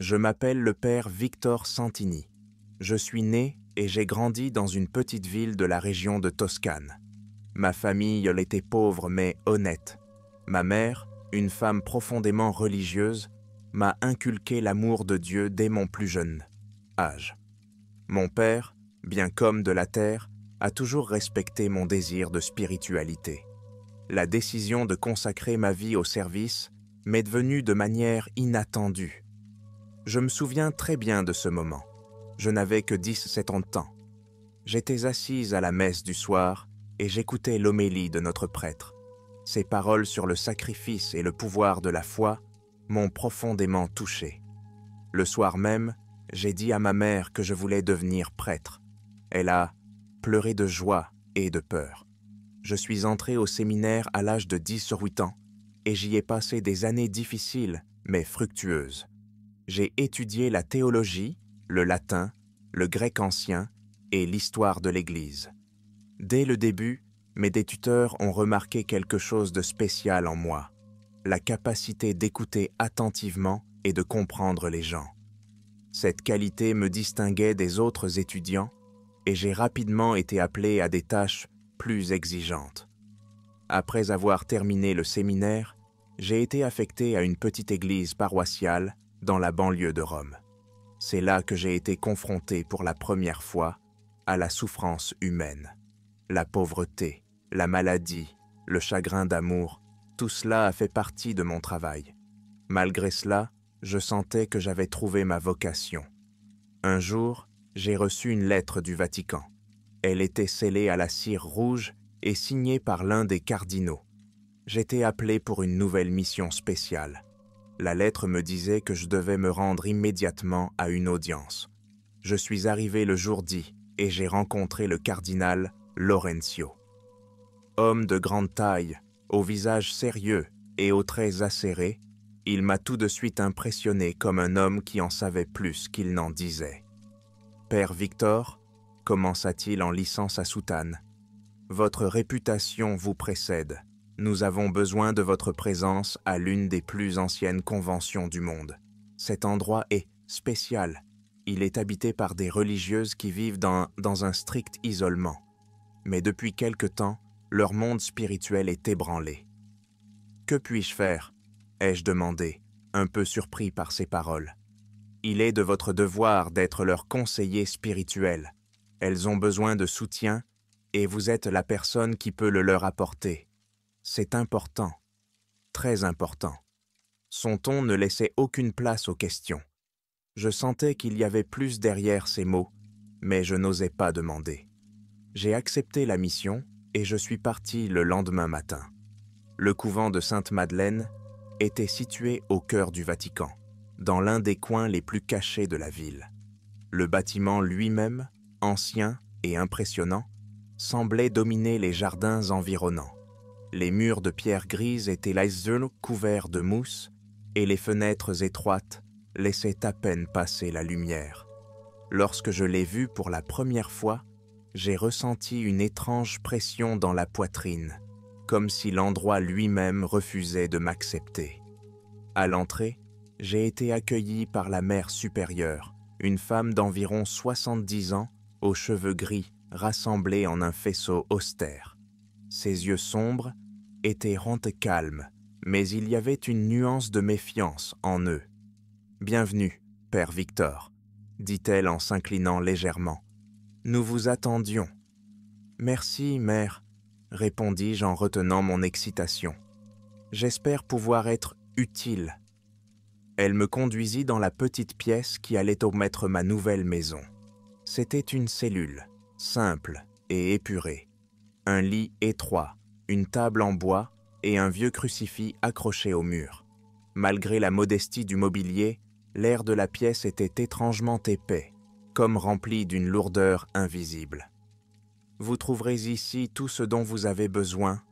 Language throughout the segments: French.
Je m'appelle le père Victor Santini. Je suis né et j'ai grandi dans une petite ville de la région de Toscane. Ma famille était pauvre mais honnête. Ma mère, une femme profondément religieuse, m'a inculqué l'amour de Dieu dès mon plus jeune âge. Mon père, bien qu'homme de la terre, a toujours respecté mon désir de spiritualité. La décision de consacrer ma vie au service m'est venue de manière inattendue. Je me souviens très bien de ce moment. Je n'avais que 17 ans de temps. J'étais assise à la messe du soir et j'écoutais l'homélie de notre prêtre. Ses paroles sur le sacrifice et le pouvoir de la foi m'ont profondément touché. Le soir même, j'ai dit à ma mère que je voulais devenir prêtre. Elle a pleuré de joie et de peur. Je suis entré au séminaire à l'âge de 18 ans et j'y ai passé des années difficiles mais fructueuses. J'ai étudié la théologie, le latin, le grec ancien et l'histoire de l'Église. Dès le début, mes deux tuteurs ont remarqué quelque chose de spécial en moi, la capacité d'écouter attentivement et de comprendre les gens. Cette qualité me distinguait des autres étudiants et j'ai rapidement été appelé à des tâches plus exigeantes. Après avoir terminé le séminaire, j'ai été affecté à une petite église paroissiale dans la banlieue de Rome. C'est là que j'ai été confronté pour la première fois à la souffrance humaine. La pauvreté, la maladie, le chagrin d'amour, tout cela a fait partie de mon travail. Malgré cela, je sentais que j'avais trouvé ma vocation. Un jour, j'ai reçu une lettre du Vatican. Elle était scellée à la cire rouge et signée par l'un des cardinaux. J'étais appelé pour une nouvelle mission spéciale. La lettre me disait que je devais me rendre immédiatement à une audience. Je suis arrivé le jour dit et j'ai rencontré le cardinal Laurencio. Homme de grande taille, au visage sérieux et aux traits acérés, il m'a tout de suite impressionné comme un homme qui en savait plus qu'il n'en disait. « Père Victor », commença-t-il en lissant sa soutane, « votre réputation vous précède. Nous avons besoin de votre présence à l'une des plus anciennes conventions du monde. Cet endroit est spécial. Il est habité par des religieuses qui vivent dans un strict isolement. Mais depuis quelque temps, leur monde spirituel est ébranlé. « Que puis-je faire ?» ai-je demandé, un peu surpris par ces paroles. « Il est de votre devoir d'être leur conseiller spirituel. Elles ont besoin de soutien et vous êtes la personne qui peut le leur apporter. C'est important, très important. » Son ton ne laissait aucune place aux questions. Je sentais qu'il y avait plus derrière ces mots, mais je n'osais pas demander. J'ai accepté la mission et je suis parti le lendemain matin. Le couvent de Sainte-Madeleine était situé au cœur du Vatican, dans l'un des coins les plus cachés de la ville. Le bâtiment lui-même, ancien et impressionnant, semblait dominer les jardins environnants. Les murs de pierre grise étaient laissés couverts de mousse et les fenêtres étroites laissaient à peine passer la lumière. Lorsque je l'ai vu pour la première fois, j'ai ressenti une étrange pression dans la poitrine, comme si l'endroit lui-même refusait de m'accepter. À l'entrée, j'ai été accueilli par la mère supérieure, une femme d'environ 70 ans, aux cheveux gris, rassemblés en un faisceau austère. Ses yeux sombres étaient ronds et calmes, mais il y avait une nuance de méfiance en eux. « Bienvenue, Père Victor », dit-elle en s'inclinant légèrement. « Nous vous attendions. »« Merci, mère », répondis-je en retenant mon excitation. « J'espère pouvoir être utile. » Elle me conduisit dans la petite pièce qui allait omettre ma nouvelle maison. C'était une cellule, simple et épurée. Un lit étroit, une table en bois et un vieux crucifix accroché au mur. Malgré la modestie du mobilier, l'air de la pièce était étrangement épais, comme rempli d'une lourdeur invisible. « Vous trouverez ici tout ce dont vous avez besoin, »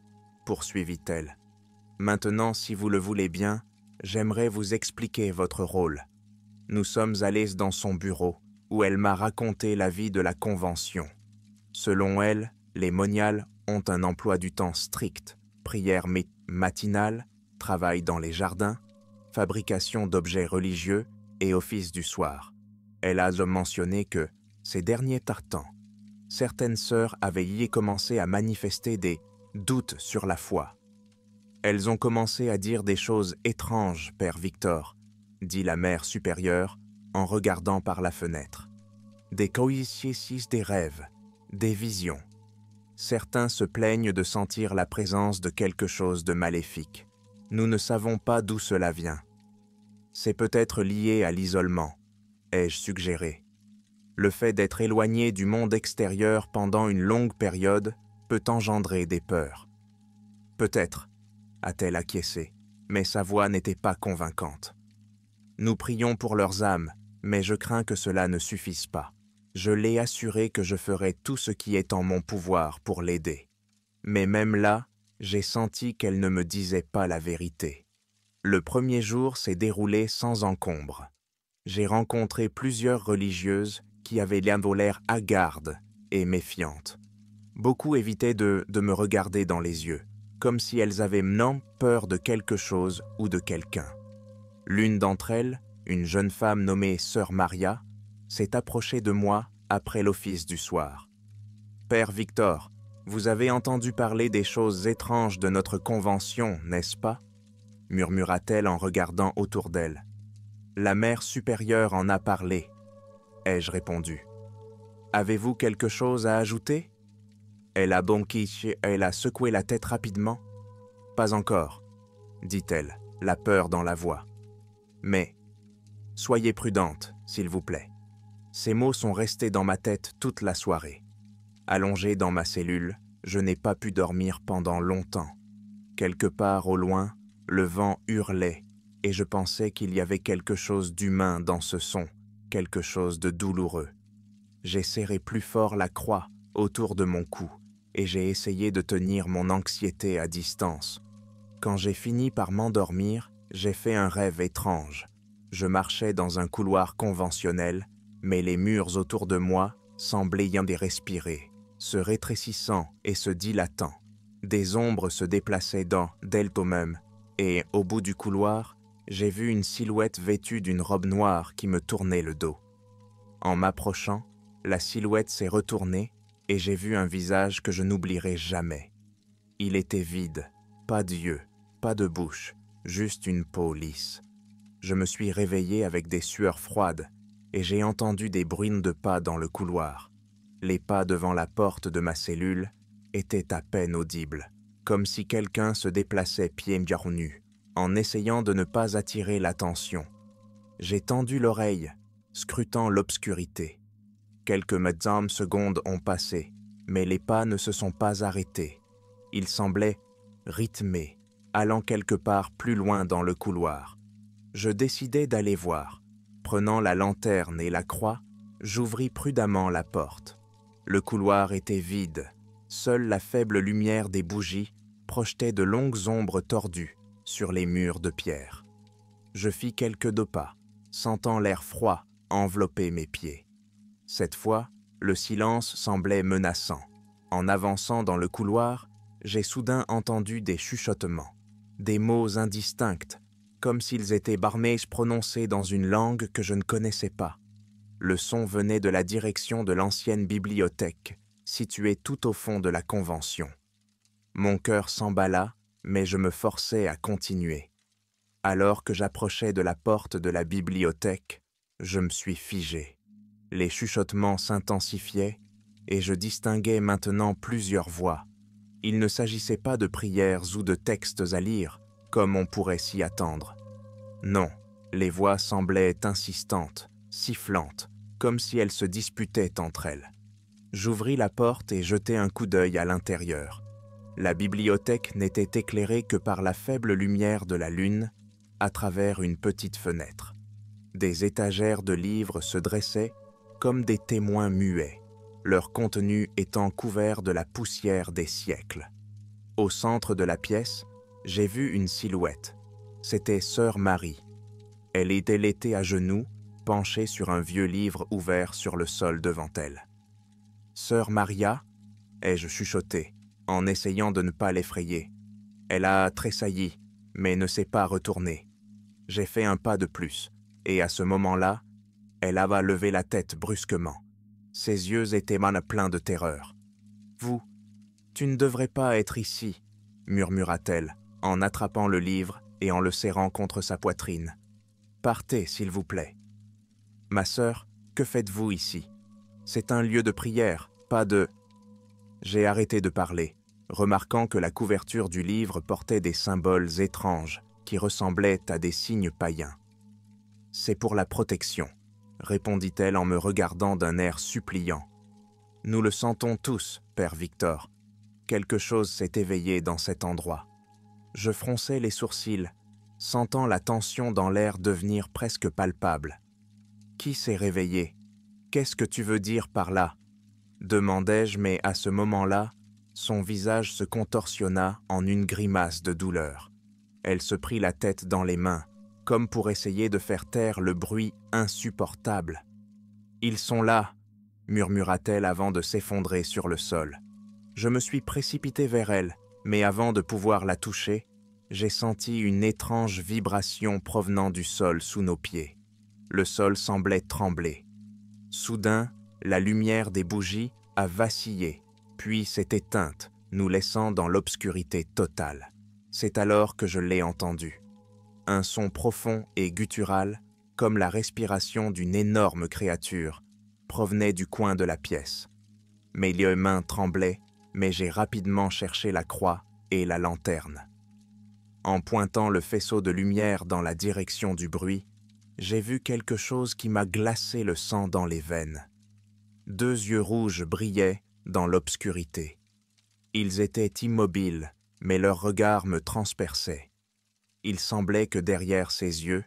poursuivit-elle. « Maintenant, si vous le voulez bien, j'aimerais vous expliquer votre rôle. » Nous sommes allés dans son bureau, où elle m'a raconté la vie de la Convention. Selon elle, les moniales ont un emploi du temps strict, prière matinale, travail dans les jardins, fabrication d'objets religieux et office du soir. Elle a mentionné que, ces derniers temps, certaines sœurs avaient y commencé à manifester des doutes sur la foi. Elles ont commencé à dire des choses étranges, Père Victor, dit la mère supérieure en regardant par la fenêtre. Des coïncidences, des rêves, des visions. Certains se plaignent de sentir la présence de quelque chose de maléfique. Nous ne savons pas d'où cela vient. C'est peut-être lié à l'isolement, ai-je suggéré. Le fait d'être éloigné du monde extérieur pendant une longue période peut engendrer des peurs. Peut-être, a-t-elle acquiescé, mais sa voix n'était pas convaincante. Nous prions pour leurs âmes, mais je crains que cela ne suffise pas. Je l'ai assuré que je ferai tout ce qui est en mon pouvoir pour l'aider. Mais même là, j'ai senti qu'elle ne me disait pas la vérité. Le premier jour s'est déroulé sans encombre. J'ai rencontré plusieurs religieuses qui avaient l'air hagardes et méfiantes. Beaucoup évitaient de me regarder dans les yeux, comme si elles avaient peur de quelque chose ou de quelqu'un. L'une d'entre elles, une jeune femme nommée Sœur Maria, s'est approchée de moi après l'office du soir. « Père Victor, vous avez entendu parler des choses étranges de notre convention, n'est-ce pas ?» murmura-t-elle en regardant autour d'elle. « La mère supérieure en a parlé, » ai-je répondu. « Avez-vous quelque chose à ajouter ?» Elle a secoué la tête rapidement. « Pas encore, » dit-elle, la peur dans la voix. « Mais, soyez prudente, s'il vous plaît. » Ces mots sont restés dans ma tête toute la soirée. Allongé dans ma cellule, je n'ai pas pu dormir pendant longtemps. Quelque part au loin, le vent hurlait et je pensais qu'il y avait quelque chose d'humain dans ce son, quelque chose de douloureux. J'ai serré plus fort la croix autour de mon cou et j'ai essayé de tenir mon anxiété à distance. Quand j'ai fini par m'endormir, j'ai fait un rêve étrange. Je marchais dans un couloir conventionnel, mais les murs autour de moi semblaient y respirer, se rétrécissant et se dilatant. Des ombres se déplaçaient d'elles-mêmes, et au bout du couloir, j'ai vu une silhouette vêtue d'une robe noire qui me tournait le dos. En m'approchant, la silhouette s'est retournée et j'ai vu un visage que je n'oublierai jamais. Il était vide, pas d'yeux, pas de bouche, juste une peau lisse. Je me suis réveillé avec des sueurs froides et j'ai entendu des bruits de pas dans le couloir. Les pas devant la porte de ma cellule étaient à peine audibles, comme si quelqu'un se déplaçait pieds nus, en essayant de ne pas attirer l'attention. J'ai tendu l'oreille, scrutant l'obscurité. Quelques secondes ont passé, mais les pas ne se sont pas arrêtés. Ils semblaient rythmés, allant quelque part plus loin dans le couloir. Je décidai d'aller voir. Prenant la lanterne et la croix, j'ouvris prudemment la porte. Le couloir était vide. Seule la faible lumière des bougies projetait de longues ombres tordues sur les murs de pierre. Je fis quelques pas, sentant l'air froid envelopper mes pieds. Cette fois, le silence semblait menaçant. En avançant dans le couloir, j'ai soudain entendu des chuchotements, des mots indistincts, comme s'ils étaient prononcés dans une langue que je ne connaissais pas. Le son venait de la direction de l'ancienne bibliothèque, située tout au fond de la convention. Mon cœur s'emballa, mais je me forçai à continuer. Alors que j'approchais de la porte de la bibliothèque, je me suis figé. Les chuchotements s'intensifiaient et je distinguais maintenant plusieurs voix. Il ne s'agissait pas de prières ou de textes à lire, comme on pourrait s'y attendre. Non, les voix semblaient insistantes, sifflantes, comme si elles se disputaient entre elles. J'ouvris la porte et jetai un coup d'œil à l'intérieur. La bibliothèque n'était éclairée que par la faible lumière de la lune à travers une petite fenêtre. Des étagères de livres se dressaient comme des témoins muets, leur contenu étant couvert de la poussière des siècles. Au centre de la pièce, j'ai vu une silhouette. C'était Sœur Marie. Elle était à genoux, penchée sur un vieux livre ouvert sur le sol devant elle. « Sœur Maria » ai-je chuchoté, en essayant de ne pas l'effrayer. Elle a tressailli, mais ne s'est pas retournée. J'ai fait un pas de plus. et à ce moment-là, elle avait levé la tête brusquement. Ses yeux étaient pleins de terreur. « Vous, tu ne devrais pas être ici, » murmura-t-elle, en attrapant le livre et en le serrant contre sa poitrine. « Partez, s'il vous plaît. »« Ma sœur, que faites-vous ici? C'est un lieu de prière, pas de... » J'ai arrêté de parler, remarquant que la couverture du livre portait des symboles étranges qui ressemblaient à des signes païens. « C'est pour la protection, » répondit-elle en me regardant d'un air suppliant. « Nous le sentons tous, Père Victor. Quelque chose s'est éveillé dans cet endroit. » Je fronçai les sourcils, sentant la tension dans l'air devenir presque palpable. « Qui s'est réveillé? Qu'est-ce que tu veux dire par là ?» demandai-je, mais à ce moment-là, son visage se contorsionna en une grimace de douleur. Elle se prit la tête dans les mains, comme pour essayer de faire taire le bruit insupportable. « Ils sont là !» murmura-t-elle avant de s'effondrer sur le sol. Je me suis précipité vers elle, mais avant de pouvoir la toucher, j'ai senti une étrange vibration provenant du sol sous nos pieds. Le sol semblait trembler. Soudain, la lumière des bougies a vacillé, puis s'est éteinte, nous laissant dans l'obscurité totale. C'est alors que je l'ai entendu. Un son profond et guttural, comme la respiration d'une énorme créature, provenait du coin de la pièce. Mes mains tremblaient, mais j'ai rapidement cherché la croix et la lanterne. En pointant le faisceau de lumière dans la direction du bruit, j'ai vu quelque chose qui m'a glacé le sang dans les veines. 2 yeux rouges brillaient dans l'obscurité. Ils étaient immobiles, mais leur regard me transperçait. Il semblait que derrière ces yeux,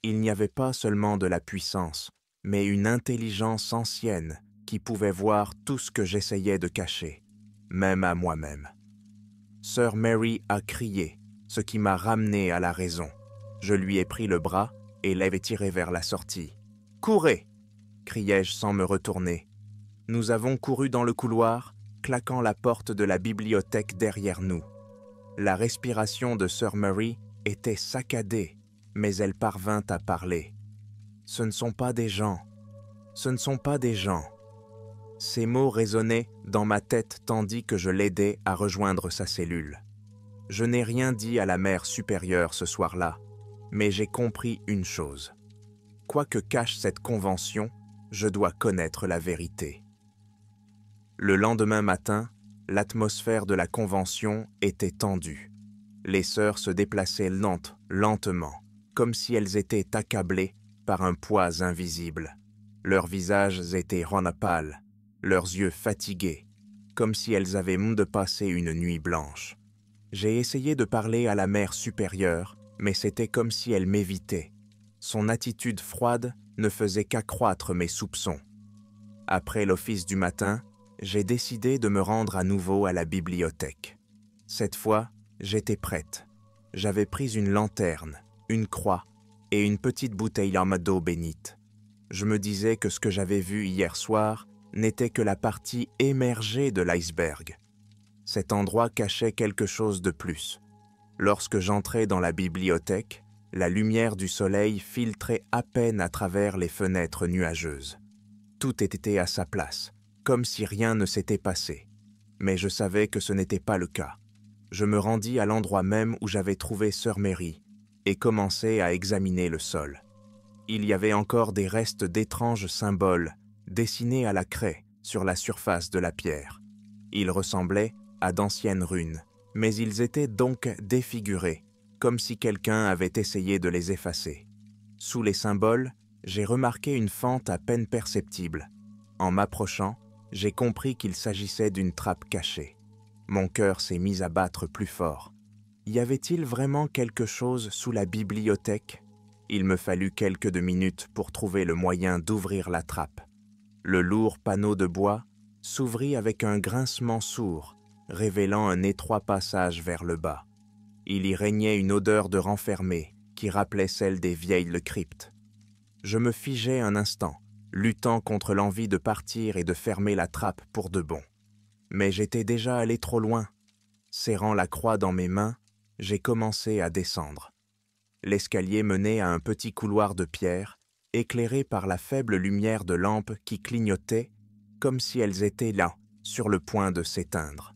il n'y avait pas seulement de la puissance, mais une intelligence ancienne qui pouvait voir tout ce que j'essayais de cacher, même à moi-même. Sœur Mary a crié, ce qui m'a ramené à la raison. Je lui ai pris le bras et l'avais tiré vers la sortie. « Courez !» criai-je sans me retourner. Nous avons couru dans le couloir, claquant la porte de la bibliothèque derrière nous. La respiration de Sœur Mary était saccadée, mais elle parvint à parler. « Ce ne sont pas des gens. Ce ne sont pas des gens. » Ces mots résonnaient dans ma tête tandis que je l'aidais à rejoindre sa cellule. Je n'ai rien dit à la mère supérieure ce soir-là, mais j'ai compris une chose. Quoi que cache cette convention, je dois connaître la vérité. Le lendemain matin, l'atmosphère de la convention était tendue. Les sœurs se déplaçaient lentement, comme si elles étaient accablées par un poids invisible. Leurs visages étaient pâles, leurs yeux fatigués, comme si elles avaient passé une nuit blanche. J'ai essayé de parler à la mère supérieure, mais c'était comme si elle m'évitait. Son attitude froide ne faisait qu'accroître mes soupçons. Après l'office du matin, j'ai décidé de me rendre à nouveau à la bibliothèque. Cette fois, j'étais prête. J'avais pris une lanterne, une croix et une petite bouteille d'eau bénite. Je me disais que ce que j'avais vu hier soir n'était que la partie émergée de l'iceberg. Cet endroit cachait quelque chose de plus. Lorsque j'entrais dans la bibliothèque, la lumière du soleil filtrait à peine à travers les fenêtres nuageuses. Tout était à sa place, comme si rien ne s'était passé. Mais je savais que ce n'était pas le cas. Je me rendis à l'endroit même où j'avais trouvé Sœur Mary et commençai à examiner le sol. Il y avait encore des restes d'étranges symboles dessinés à la craie sur la surface de la pierre. Ils ressemblaient à d'anciennes runes, mais ils étaient donc défigurés, comme si quelqu'un avait essayé de les effacer. Sous les symboles, j'ai remarqué une fente à peine perceptible. En m'approchant, j'ai compris qu'il s'agissait d'une trappe cachée. Mon cœur s'est mis à battre plus fort. Y avait-il vraiment quelque chose sous la bibliothèque? Il me fallut quelques minutes pour trouver le moyen d'ouvrir la trappe. Le lourd panneau de bois s'ouvrit avec un grincement sourd, révélant un étroit passage vers le bas. Il y régnait une odeur de renfermé qui rappelait celle des vieilles cryptes. Je me figeai un instant, luttant contre l'envie de partir et de fermer la trappe pour de bon. Mais j'étais déjà allé trop loin. Serrant la croix dans mes mains, j'ai commencé à descendre. L'escalier menait à un petit couloir de pierre, éclairé par la faible lumière de lampes qui clignotaient, comme si elles étaient là, sur le point de s'éteindre.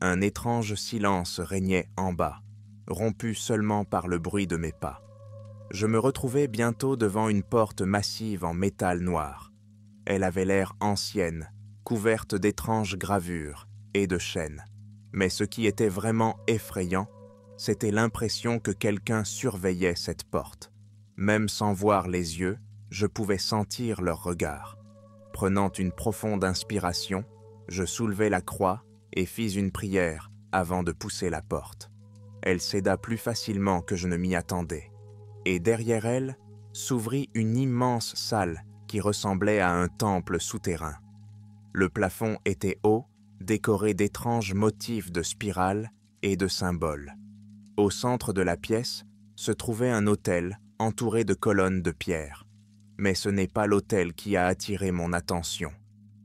Un étrange silence régnait en bas, rompu seulement par le bruit de mes pas. Je me retrouvai bientôt devant une porte massive en métal noir. Elle avait l'air ancienne, couverte d'étranges gravures et de chaînes. Mais ce qui était vraiment effrayant, c'était l'impression que quelqu'un surveillait cette porte. Même sans voir les yeux, je pouvais sentir leur regard. Prenant une profonde inspiration, je soulevai la croix et fis une prière avant de pousser la porte. Elle céda plus facilement que je ne m'y attendais. Et derrière elle s'ouvrit une immense salle qui ressemblait à un temple souterrain. Le plafond était haut, décoré d'étranges motifs de spirales et de symboles. Au centre de la pièce se trouvait un autel entouré de colonnes de pierre. Mais ce n'est pas l'autel qui a attiré mon attention.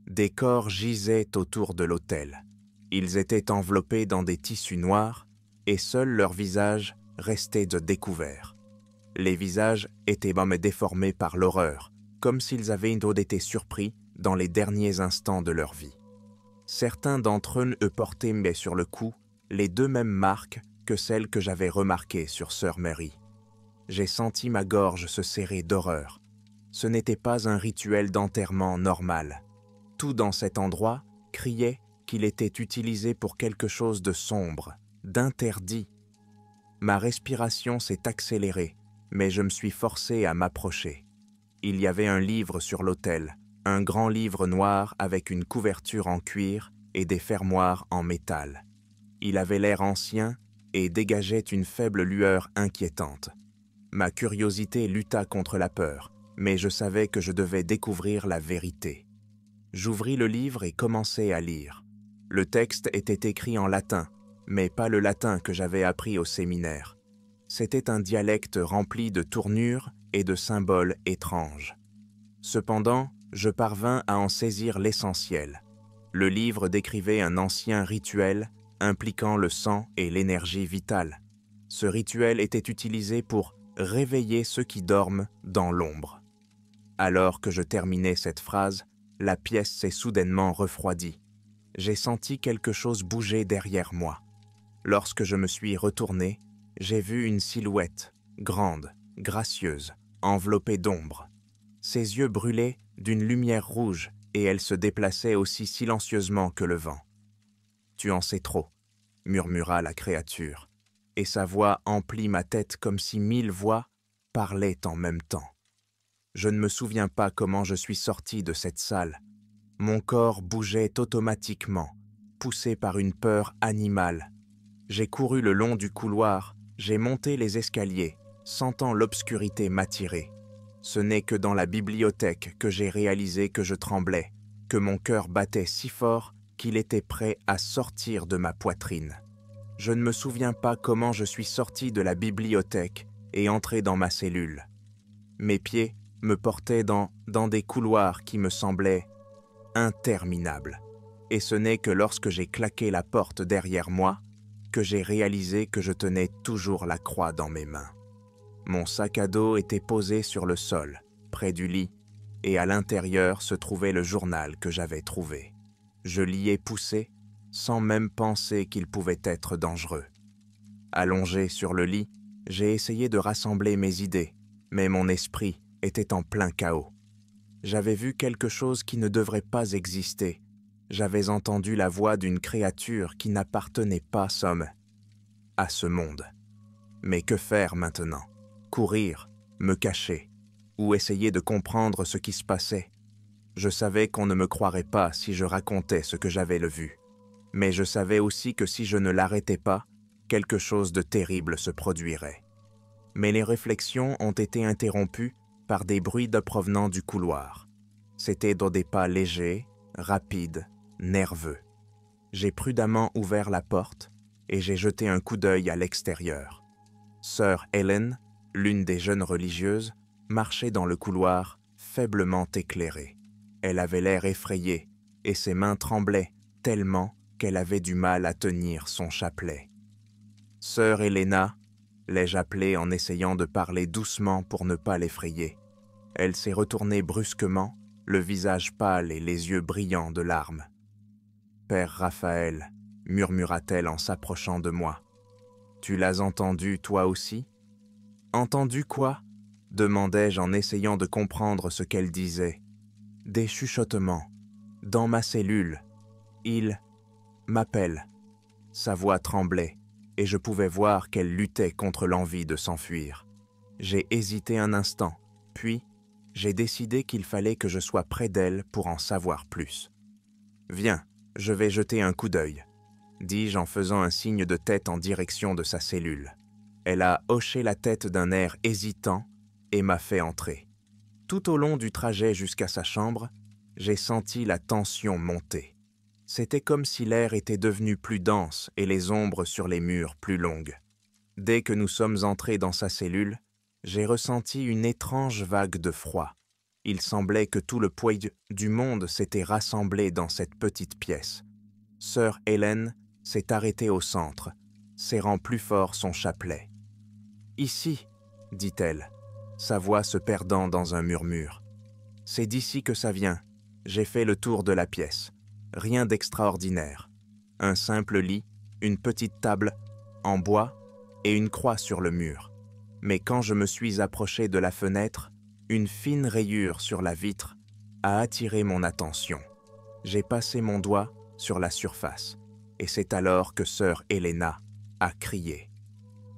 Des corps gisaient autour de l'autel. Ils étaient enveloppés dans des tissus noirs et seuls leurs visages restaient de découvert. Les visages étaient même déformés par l'horreur, comme s'ils avaient été surpris dans les derniers instants de leur vie. Certains d'entre eux portaient mais sur le cou les deux mêmes marques que celles que j'avais remarquées sur Sœur Mary. J'ai senti ma gorge se serrer d'horreur. Ce n'était pas un rituel d'enterrement normal. Tout dans cet endroit criait qu'il était utilisé pour quelque chose de sombre, d'interdit. Ma respiration s'est accélérée, mais je me suis forcé à m'approcher. Il y avait un livre sur l'autel, un grand livre noir avec une couverture en cuir et des fermoirs en métal. Il avait l'air ancien et dégageait une faible lueur inquiétante. Ma curiosité lutta contre la peur, mais je savais que je devais découvrir la vérité. J'ouvris le livre et commençai à lire. Le texte était écrit en latin, mais pas le latin que j'avais appris au séminaire. C'était un dialecte rempli de tournures et de symboles étranges. Cependant, je parvins à en saisir l'essentiel. Le livre décrivait un ancien rituel impliquant le sang et l'énergie vitale. Ce rituel était utilisé pour réveiller ceux qui dorment dans l'ombre. Alors que je terminais cette phrase, la pièce s'est soudainement refroidie. J'ai senti quelque chose bouger derrière moi. Lorsque je me suis retourné, j'ai vu une silhouette, grande, gracieuse, enveloppée d'ombre. Ses yeux brûlaient d'une lumière rouge et elle se déplaçait aussi silencieusement que le vent. « Tu en sais trop », murmura la créature, et sa voix emplit ma tête comme si 1000 voix parlaient en même temps. Je ne me souviens pas comment je suis sorti de cette salle. Mon corps bougeait automatiquement, poussé par une peur animale. J'ai couru le long du couloir, j'ai monté les escaliers, sentant l'obscurité m'attirer. Ce n'est que dans la bibliothèque que j'ai réalisé que je tremblais, que mon cœur battait si fort qu'il était prêt à sortir de ma poitrine. Je ne me souviens pas comment je suis sorti de la bibliothèque et entré dans ma cellule. Mes pieds me portaient dans des couloirs qui me semblaient interminables. Et ce n'est que lorsque j'ai claqué la porte derrière moi que j'ai réalisé que je tenais toujours la croix dans mes mains. Mon sac à dos était posé sur le sol, près du lit, et à l'intérieur se trouvait le journal que j'avais trouvé. Je l'y ai poussé, sans même penser qu'il pouvait être dangereux. Allongé sur le lit, j'ai essayé de rassembler mes idées, mais mon esprit était en plein chaos. J'avais vu quelque chose qui ne devrait pas exister. J'avais entendu la voix d'une créature qui n'appartenait pas, à ce monde. Mais que faire maintenant ? Courir, me cacher, ou essayer de comprendre ce qui se passait. Je savais qu'on ne me croirait pas si je racontais ce que j'avais vu. Mais je savais aussi que si je ne l'arrêtais pas, quelque chose de terrible se produirait. Mais les réflexions ont été interrompues par des bruits provenant du couloir. C'était dans des pas légers, rapides, nerveux. J'ai prudemment ouvert la porte et j'ai jeté un coup d'œil à l'extérieur. Sœur Helen, l'une des jeunes religieuses, marchait dans le couloir, faiblement éclairé. Elle avait l'air effrayée et ses mains tremblaient tellement qu'elle avait du mal à tenir son chapelet. Sœur Helena, l'ai-je appelée en essayant de parler doucement pour ne pas l'effrayer. Elle s'est retournée brusquement, le visage pâle et les yeux brillants de larmes. « Père Raphaël, » murmura-t-elle en s'approchant de moi. « Tu l'as entendu, toi aussi ?»« Entendu quoi ?» demandai-je en essayant de comprendre ce qu'elle disait. « Des chuchotements. Dans ma cellule. Il m'appelle. » Sa voix tremblait, et je pouvais voir qu'elle luttait contre l'envie de s'enfuir. J'ai hésité un instant, puis j'ai décidé qu'il fallait que je sois près d'elle pour en savoir plus. « Viens, je vais jeter un coup d'œil, » dis-je en faisant un signe de tête en direction de sa cellule. Elle a hoché la tête d'un air hésitant et m'a fait entrer. Tout au long du trajet jusqu'à sa chambre, j'ai senti la tension monter. C'était comme si l'air était devenu plus dense et les ombres sur les murs plus longues. Dès que nous sommes entrés dans sa cellule, j'ai ressenti une étrange vague de froid. Il semblait que tout le poids du monde s'était rassemblé dans cette petite pièce. Sœur Hélène s'est arrêtée au centre, serrant plus fort son chapelet. « Ici, » dit-elle, sa voix se perdant dans un murmure. « C'est d'ici que ça vient. J'ai fait le tour de la pièce. Rien d'extraordinaire. Un simple lit, une petite table en bois et une croix sur le mur. Mais quand je me suis approché de la fenêtre, une fine rayure sur la vitre a attiré mon attention. J'ai passé mon doigt sur la surface, et c'est alors que sœur Helena a crié.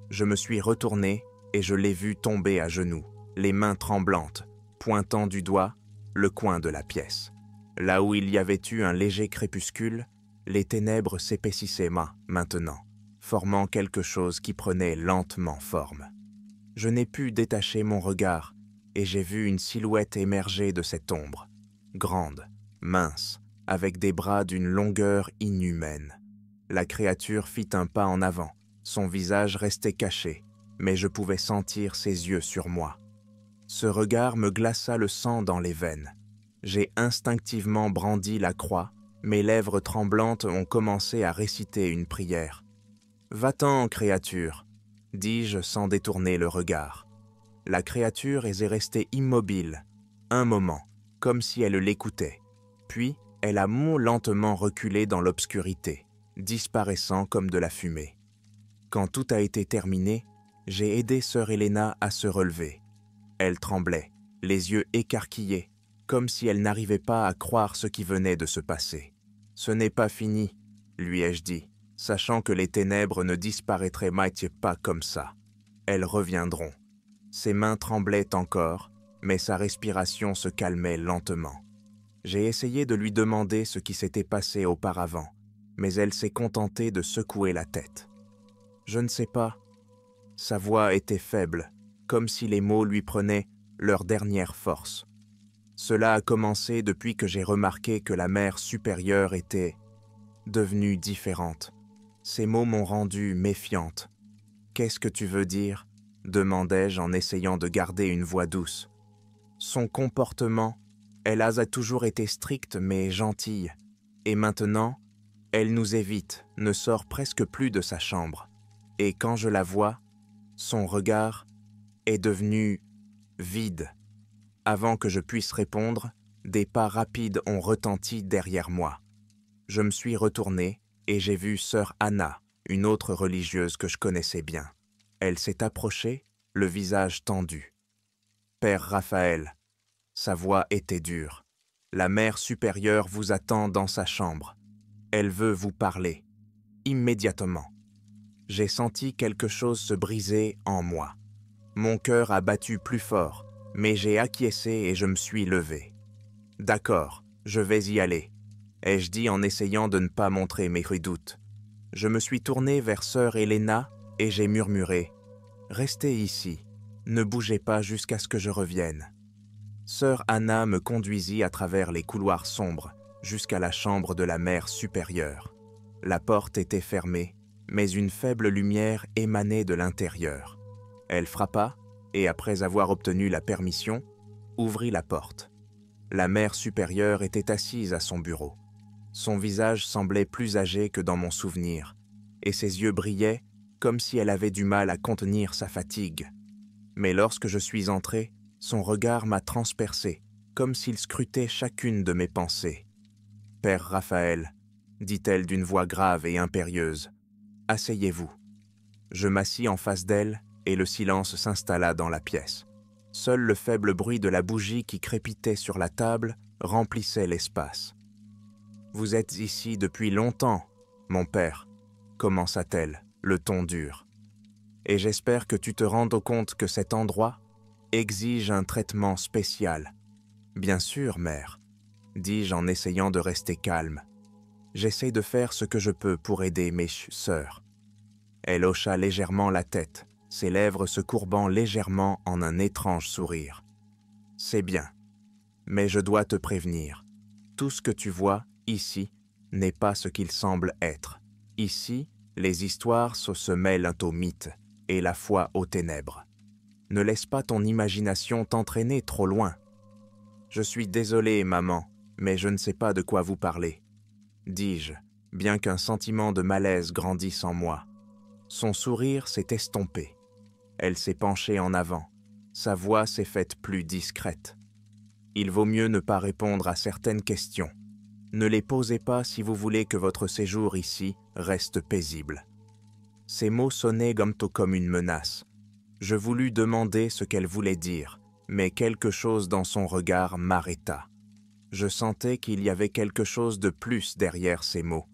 Je me suis retourné et je l'ai vue tomber à genoux, les mains tremblantes, pointant du doigt le coin de la pièce. Là où il y avait eu un léger crépuscule, les ténèbres s'épaississaient maintenant, formant quelque chose qui prenait lentement forme. Je n'ai pu détacher mon regard et j'ai vu une silhouette émerger de cette ombre, grande, mince, avec des bras d'une longueur inhumaine. La créature fit un pas en avant, son visage restait caché, mais je pouvais sentir ses yeux sur moi. Ce regard me glaça le sang dans les veines. J'ai instinctivement brandi la croix, mes lèvres tremblantes ont commencé à réciter une prière. « Va-t'en, créature !» dis-je sans détourner le regard. La créature est restée immobile, un moment, comme si elle l'écoutait. Puis, elle a lentement reculé dans l'obscurité, disparaissant comme de la fumée. Quand tout a été terminé, j'ai aidé sœur Helena à se relever. Elle tremblait, les yeux écarquillés, comme si elle n'arrivait pas à croire ce qui venait de se passer. « Ce n'est pas fini, » lui ai-je dit, sachant que les ténèbres ne disparaîtraient pas comme ça. Elles reviendront. Ses mains tremblaient encore, mais sa respiration se calmait lentement. J'ai essayé de lui demander ce qui s'était passé auparavant, mais elle s'est contentée de secouer la tête. Je ne sais pas. Sa voix était faible, comme si les mots lui prenaient leur dernière force. Cela a commencé depuis que j'ai remarqué que la mère supérieure était devenue différente. Ces mots m'ont rendue méfiante. « Qu'est-ce que tu veux dire ?» demandai-je en essayant de garder une voix douce. Son comportement, elle a toujours été stricte mais gentille, et maintenant, elle nous évite, ne sort presque plus de sa chambre. Et quand je la vois, son regard est devenu vide. Avant que je puisse répondre, des pas rapides ont retenti derrière moi. Je me suis retourné et j'ai vu sœur Anna, une autre religieuse que je connaissais bien. Elle s'est approchée, le visage tendu. « Père Raphaël », sa voix était dure. « La mère supérieure vous attend dans sa chambre. Elle veut vous parler. Immédiatement. » J'ai senti quelque chose se briser en moi. Mon cœur a battu plus fort, mais j'ai acquiescé et je me suis levé. « D'accord, je vais y aller », ai-je dit en essayant de ne pas montrer mes doutes. Je me suis tourné vers sœur Helena et j'ai murmuré « Restez ici, ne bougez pas jusqu'à ce que je revienne. » Sœur Anna me conduisit à travers les couloirs sombres jusqu'à la chambre de la mère supérieure. La porte était fermée, mais une faible lumière émanait de l'intérieur. Elle frappa et, après avoir obtenu la permission, ouvrit la porte. La mère supérieure était assise à son bureau. Son visage semblait plus âgé que dans mon souvenir, et ses yeux brillaient comme si elle avait du mal à contenir sa fatigue. Mais lorsque je suis entré, son regard m'a transpercé, comme s'il scrutait chacune de mes pensées. « Père Raphaël, dit-elle d'une voix grave et impérieuse, asseyez-vous. » Je m'assis en face d'elle et le silence s'installa dans la pièce. Seul le faible bruit de la bougie qui crépitait sur la table remplissait l'espace. « Vous êtes ici depuis longtemps, mon père, » commença-t-elle, le ton dur. « Et j'espère que tu te rendes compte que cet endroit exige un traitement spécial. »« Bien sûr, mère, » dis-je en essayant de rester calme. « J'essaie de faire ce que je peux pour aider mes sœurs. » Elle hocha légèrement la tête, ses lèvres se courbant légèrement en un étrange sourire. « C'est bien, mais je dois te prévenir. Tout ce que tu vois, ici, n'est pas ce qu'il semble être. Ici, les histoires se mêlent aux mythes et la foi aux ténèbres. Ne laisse pas ton imagination t'entraîner trop loin. Je suis désolé, maman, mais je ne sais pas de quoi vous parlez, dis-je, bien qu'un sentiment de malaise grandisse en moi. Son sourire s'est estompé. Elle s'est penchée en avant. Sa voix s'est faite plus discrète. Il vaut mieux ne pas répondre à certaines questions. Ne les posez pas si vous voulez que votre séjour ici reste paisible. Ces mots sonnaient comme une menace. Je voulus demander ce qu'elle voulait dire, mais quelque chose dans son regard m'arrêta. Je sentais qu'il y avait quelque chose de plus derrière ces mots,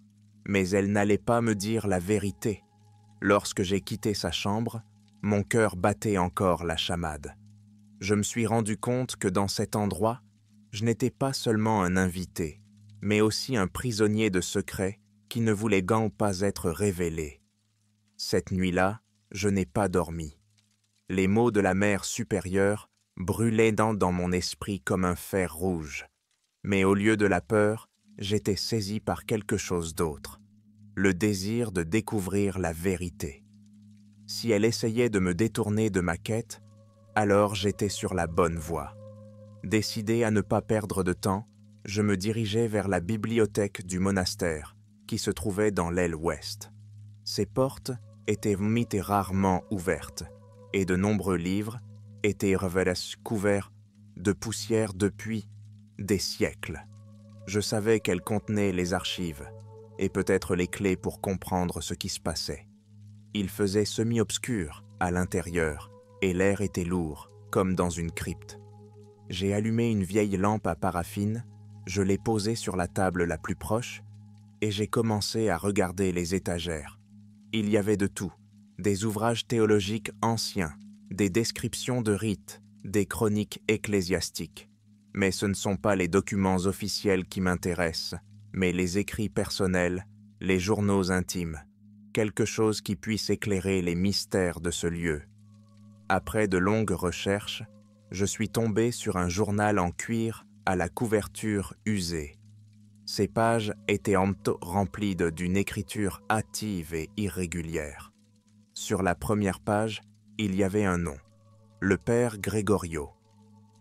mais elle n'allait pas me dire la vérité. Lorsque j'ai quitté sa chambre, mon cœur battait encore la chamade. Je me suis rendu compte que dans cet endroit, je n'étais pas seulement un invité, mais aussi un prisonnier de secrets qui ne voulait pas être révélé. Cette nuit-là, je n'ai pas dormi. Les mots de la mère supérieure brûlaient dans mon esprit comme un fer rouge. Mais au lieu de la peur, j'étais saisi par quelque chose d'autre. Le désir de découvrir la vérité. Si elle essayait de me détourner de ma quête, alors j'étais sur la bonne voie. Décidé à ne pas perdre de temps, je me dirigeais vers la bibliothèque du monastère, qui se trouvait dans l'aile ouest. Ses portes étaient rarement ouvertes, et de nombreux livres étaient couverts de poussière depuis des siècles. Je savais qu'elles contenaient les archives, et peut-être les clés pour comprendre ce qui se passait. Il faisait semi-obscur à l'intérieur, et l'air était lourd, comme dans une crypte. J'ai allumé une vieille lampe à paraffine, je l'ai posée sur la table la plus proche, et j'ai commencé à regarder les étagères. Il y avait de tout, des ouvrages théologiques anciens, des descriptions de rites, des chroniques ecclésiastiques. Mais ce ne sont pas les documents officiels qui m'intéressent, mais les écrits personnels, les journaux intimes, quelque chose qui puisse éclairer les mystères de ce lieu. Après de longues recherches, je suis tombé sur un journal en cuir à la couverture usée. Ces pages étaient remplies d'une écriture hâtive et irrégulière. Sur la première page, il y avait un nom, le père Gregorio.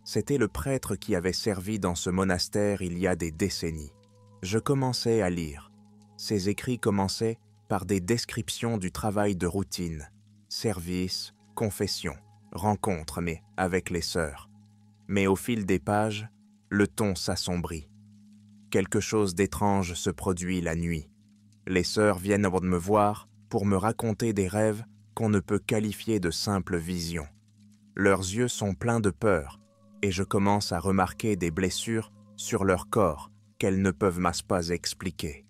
C'était le prêtre qui avait servi dans ce monastère il y a des décennies. Je commençais à lire. Ces écrits commençaient par des descriptions du travail de routine, service, confession, rencontre, mais avec les sœurs. Mais au fil des pages, le ton s'assombrit. Quelque chose d'étrange se produit la nuit. Les sœurs viennent me voir pour me raconter des rêves qu'on ne peut qualifier de simples visions. Leurs yeux sont pleins de peur, et je commence à remarquer des blessures sur leur corps qu'elles ne peuvent pas expliquer.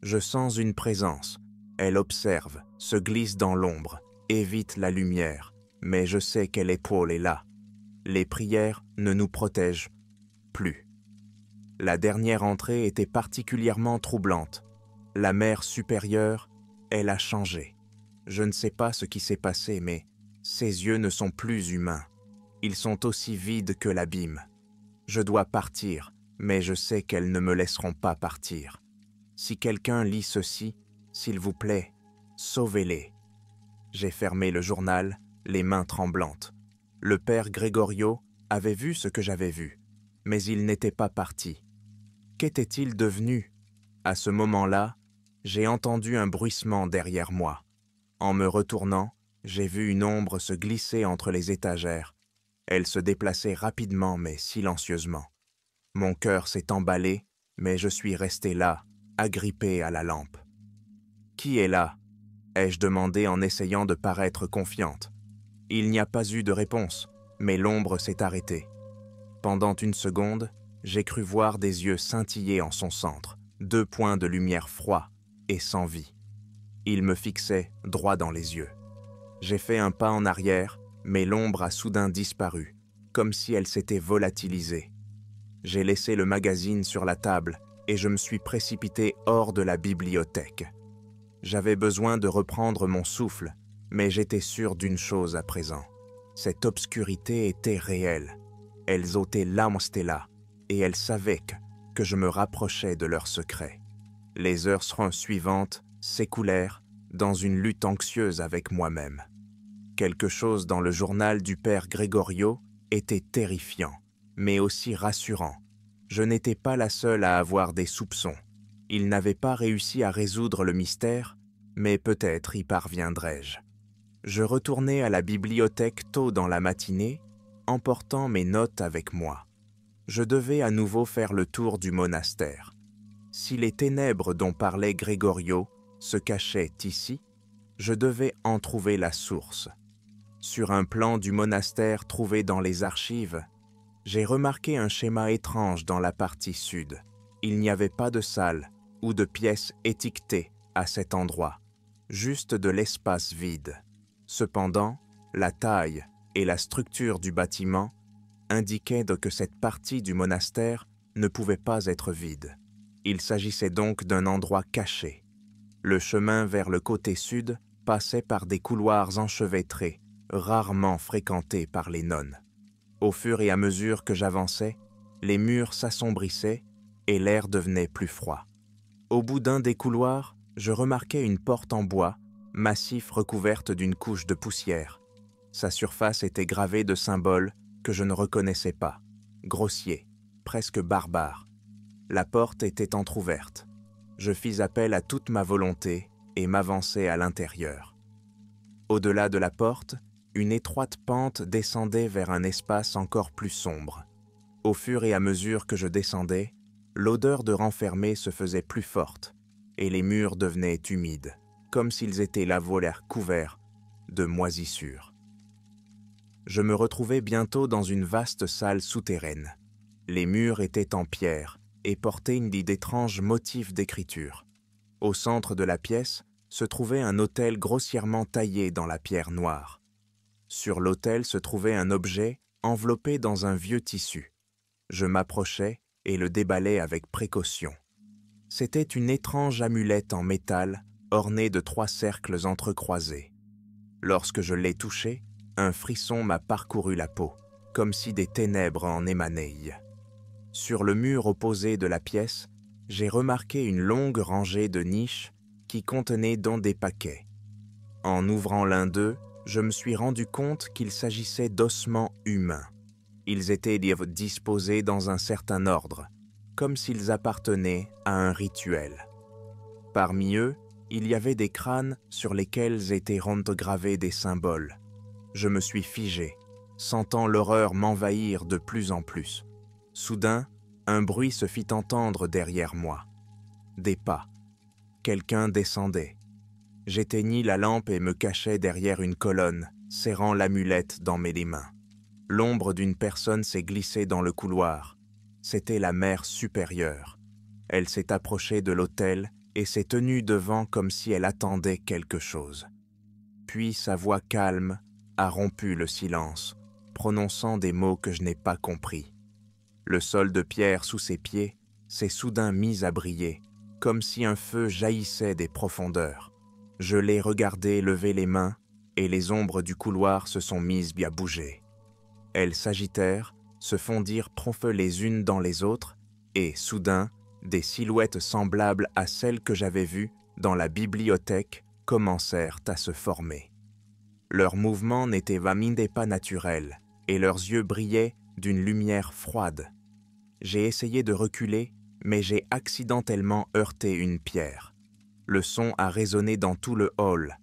Je sens une présence. Elle observe, se glisse dans l'ombre, évite la lumière, mais je sais qu'elle épaule est là. Les prières ne nous protègent plus. La dernière entrée était particulièrement troublante. La mère supérieure, elle a changé. Je ne sais pas ce qui s'est passé, mais ses yeux ne sont plus humains. Ils sont aussi vides que l'abîme. Je dois partir, mais je sais qu'elles ne me laisseront pas partir. Si quelqu'un lit ceci, s'il vous plaît, sauvez-les. J'ai fermé le journal, les mains tremblantes. Le père Gregorio avait vu ce que j'avais vu, mais il n'était pas parti. Qu'était-il devenu? À ce moment-là, j'ai entendu un bruissement derrière moi. En me retournant, j'ai vu une ombre se glisser entre les étagères. Elle se déplaçait rapidement mais silencieusement. Mon cœur s'est emballé, mais je suis resté là, agrippé à la lampe. « Qui est là ?» ai-je demandé en essayant de paraître confiante. Il n'y a pas eu de réponse, mais l'ombre s'est arrêtée. Pendant une seconde, j'ai cru voir des yeux scintiller en son centre, 2 points de lumière froids et sans vie. Ils me fixaient droit dans les yeux. J'ai fait un pas en arrière, mais l'ombre a soudain disparu, comme si elle s'était volatilisée. J'ai laissé le magazine sur la table et je me suis précipité hors de la bibliothèque. J'avais besoin de reprendre mon souffle, mais j'étais sûr d'une chose à présent. Cette obscurité était réelle. Elles ôtaient l'Amstella et elles savaient que je me rapprochais de leur secret. Les heures suivantes s'écoulèrent dans une lutte anxieuse avec moi-même. Quelque chose dans le journal du père Gregorio était terrifiant, mais aussi rassurant. Je n'étais pas la seule à avoir des soupçons. Il n'avait pas réussi à résoudre le mystère, mais peut-être y parviendrai-je. Je retournai à la bibliothèque tôt dans la matinée, emportant mes notes avec moi. Je devais à nouveau faire le tour du monastère. Si les ténèbres dont parlait Gregorio se cachaient ici, je devais en trouver la source. Sur un plan du monastère trouvé dans les archives, j'ai remarqué un schéma étrange dans la partie sud. Il n'y avait pas de salle ou de pièces étiquetées à cet endroit, juste de l'espace vide. Cependant, la taille et la structure du bâtiment indiquaient que cette partie du monastère ne pouvait pas être vide. Il s'agissait donc d'un endroit caché. Le chemin vers le côté sud passait par des couloirs enchevêtrés, rarement fréquentés par les nonnes. Au fur et à mesure que j'avançais, les murs s'assombrissaient et l'air devenait plus froid. Au bout d'un des couloirs, je remarquai une porte en bois, massif recouverte d'une couche de poussière. Sa surface était gravée de symboles que je ne reconnaissais pas, grossiers, presque barbares. La porte était entr'ouverte. Je fis appel à toute ma volonté et m'avançai à l'intérieur. Au-delà de la porte, une étroite pente descendait vers un espace encore plus sombre. Au fur et à mesure que je descendais, l'odeur de renfermé se faisait plus forte et les murs devenaient humides, comme s'ils étaient la volaire couverts de moisissures. Je me retrouvai bientôt dans une vaste salle souterraine. Les murs étaient en pierre et portaient d'étranges motifs d'écriture. Au centre de la pièce se trouvait un autel grossièrement taillé dans la pierre noire. Sur l'autel se trouvait un objet enveloppé dans un vieux tissu. Je m'approchai et le déballai avec précaution. C'était une étrange amulette en métal ornée de 3 cercles entrecroisés. Lorsque je l'ai touché, un frisson m'a parcouru la peau, comme si des ténèbres en émanaient. Sur le mur opposé de la pièce, j'ai remarqué une longue rangée de niches qui contenaient dans des paquets. En ouvrant l'un d'eux, je me suis rendu compte qu'il s'agissait d'ossements humains. Ils étaient disposés dans un certain ordre, comme s'ils appartenaient à un rituel. Parmi eux, il y avait des crânes sur lesquels étaient gravés des symboles. Je me suis figé, sentant l'horreur m'envahir de plus en plus. Soudain, un bruit se fit entendre derrière moi. Des pas. Quelqu'un descendait. J'éteignis la lampe et me cachai derrière une colonne, serrant l'amulette dans mes mains. L'ombre d'une personne s'est glissée dans le couloir. C'était la mère supérieure. Elle s'est approchée de l'autel et s'est tenue devant comme si elle attendait quelque chose. Puis sa voix calme a rompu le silence, prononçant des mots que je n'ai pas compris. Le sol de pierre sous ses pieds s'est soudain mis à briller, comme si un feu jaillissait des profondeurs. Je l'ai regardé lever les mains et les ombres du couloir se sont mises à bouger. Elles s'agitèrent, se fondirent les unes dans les autres et, soudain, des silhouettes semblables à celles que j'avais vues dans la bibliothèque commencèrent à se former. Leurs mouvements n'étaient pas naturels et leurs yeux brillaient d'une lumière froide. J'ai essayé de reculer, mais j'ai accidentellement heurté une pierre. Le son a résonné dans tout le hall.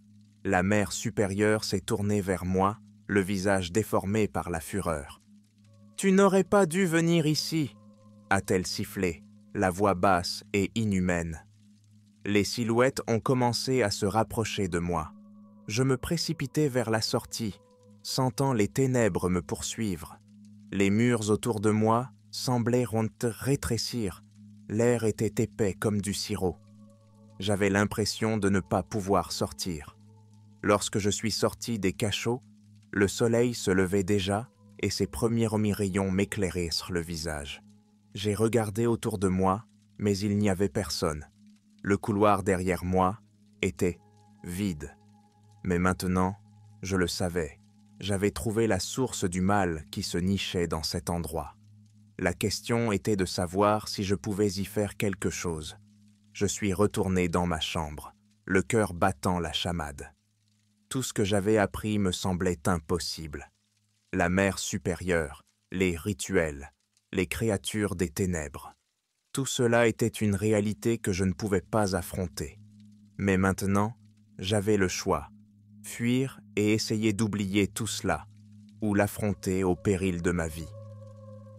La mère supérieure s'est tournée vers moi, le visage déformé par la fureur. « Tu n'aurais pas dû venir ici !» a-t-elle sifflé, la voix basse et inhumaine. Les silhouettes ont commencé à se rapprocher de moi. Je me précipitai vers la sortie, sentant les ténèbres me poursuivre. Les murs autour de moi semblaient rétrécir. L'air était épais comme du sirop. J'avais l'impression de ne pas pouvoir sortir. Lorsque je suis sorti des cachots, le soleil se levait déjà et ses premiers rayons m'éclairaient sur le visage. J'ai regardé autour de moi, mais il n'y avait personne. Le couloir derrière moi était vide. Mais maintenant, je le savais, j'avais trouvé la source du mal qui se nichait dans cet endroit. La question était de savoir si je pouvais y faire quelque chose. Je suis retourné dans ma chambre, le cœur battant la chamade. Tout ce que j'avais appris me semblait impossible. La mère supérieure, les rituels, les créatures des ténèbres. Tout cela était une réalité que je ne pouvais pas affronter. Mais maintenant, j'avais le choix, fuir et essayer d'oublier tout cela, ou l'affronter au péril de ma vie.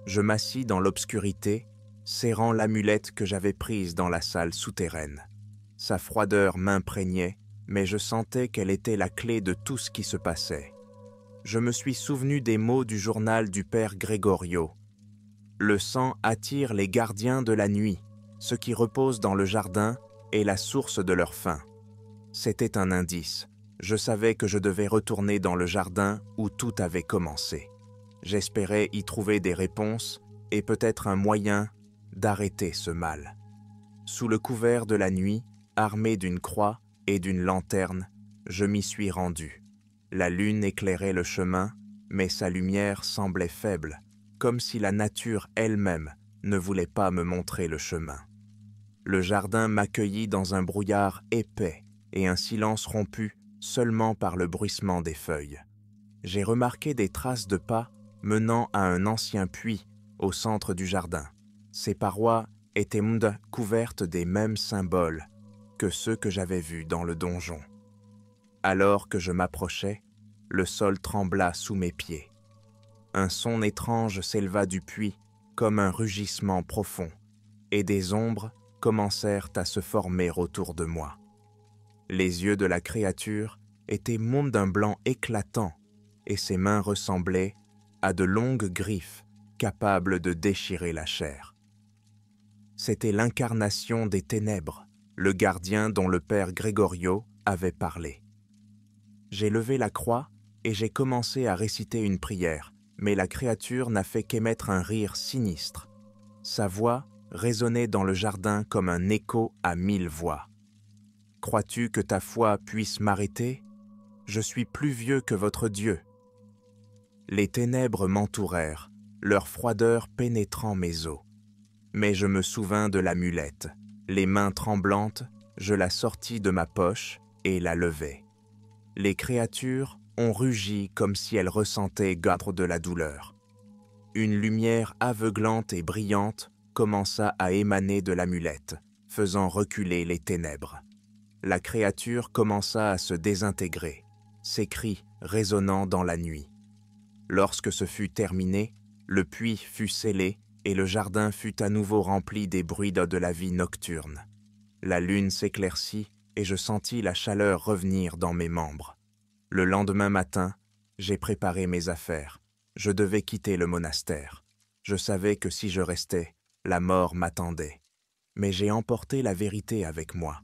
Je m'assis dans l'obscurité, serrant l'amulette que j'avais prise dans la salle souterraine. Sa froideur m'imprégnait, mais je sentais qu'elle était la clé de tout ce qui se passait. Je me suis souvenu des mots du journal du père Gregorio. Le sang attire les gardiens de la nuit, ceux qui reposent dans le jardin est la source de leur faim. C'était un indice. Je savais que je devais retourner dans le jardin où tout avait commencé. J'espérais y trouver des réponses et peut-être un moyen d'arrêter ce mal. Sous le couvert de la nuit, armé d'une croix et d'une lanterne, je m'y suis rendu. La lune éclairait le chemin, mais sa lumière semblait faible, comme si la nature elle-même ne voulait pas me montrer le chemin. Le jardin m'accueillit dans un brouillard épais et un silence rompu seulement par le bruissement des feuilles. J'ai remarqué des traces de pas menant à un ancien puits au centre du jardin. Ses parois étaient couvertes des mêmes symboles que ceux que j'avais vus dans le donjon. Alors que je m'approchais, le sol trembla sous mes pieds. Un son étrange s'éleva du puits comme un rugissement profond, et des ombres commencèrent à se former autour de moi. Les yeux de la créature étaient monts d'un blanc éclatant, et ses mains ressemblaient à de longues griffes capables de déchirer la chair. C'était l'incarnation des ténèbres, le gardien dont le père Gregorio avait parlé. J'ai levé la croix et j'ai commencé à réciter une prière, mais la créature n'a fait qu'émettre un rire sinistre. Sa voix résonnait dans le jardin comme un écho à 1000 voix. « Crois-tu que ta foi puisse m'arrêter ? Je suis plus vieux que votre Dieu. » Les ténèbres m'entourèrent, leur froideur pénétrant mes os. Mais je me souvins de l'amulette. Les mains tremblantes, je la sortis de ma poche et la levai. Les créatures ont rugi comme si elles ressentaient de la douleur. Une lumière aveuglante et brillante commença à émaner de l'amulette, faisant reculer les ténèbres. La créature commença à se désintégrer, ses cris résonnant dans la nuit. Lorsque ce fut terminé, le puits fut scellé et le jardin fut à nouveau rempli des bruits de la vie nocturne. La lune s'éclaircit et je sentis la chaleur revenir dans mes membres. Le lendemain matin, j'ai préparé mes affaires. Je devais quitter le monastère. Je savais que si je restais, la mort m'attendait. Mais j'ai emporté la vérité avec moi.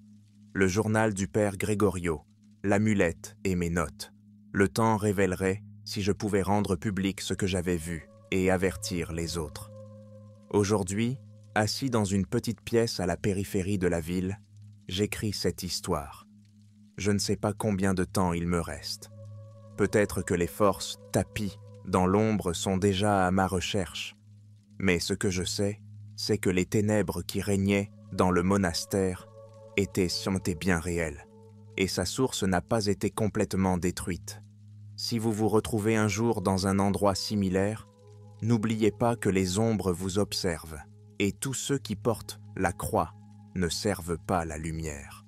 Le journal du père Gregorio, l'amulette et mes notes. Le temps révélerait si je pouvais rendre public ce que j'avais vu et avertir les autres. Aujourd'hui, assis dans une petite pièce à la périphérie de la ville, j'écris cette histoire. Je ne sais pas combien de temps il me reste. Peut-être que les forces tapies dans l'ombre sont déjà à ma recherche. Mais ce que je sais, c'est que les ténèbres qui régnaient dans le monastère étaient bien réelles, et sa source n'a pas été complètement détruite. Si vous vous retrouvez un jour dans un endroit similaire, n'oubliez pas que les ombres vous observent, et tous ceux qui portent la croix ne servent pas la lumière.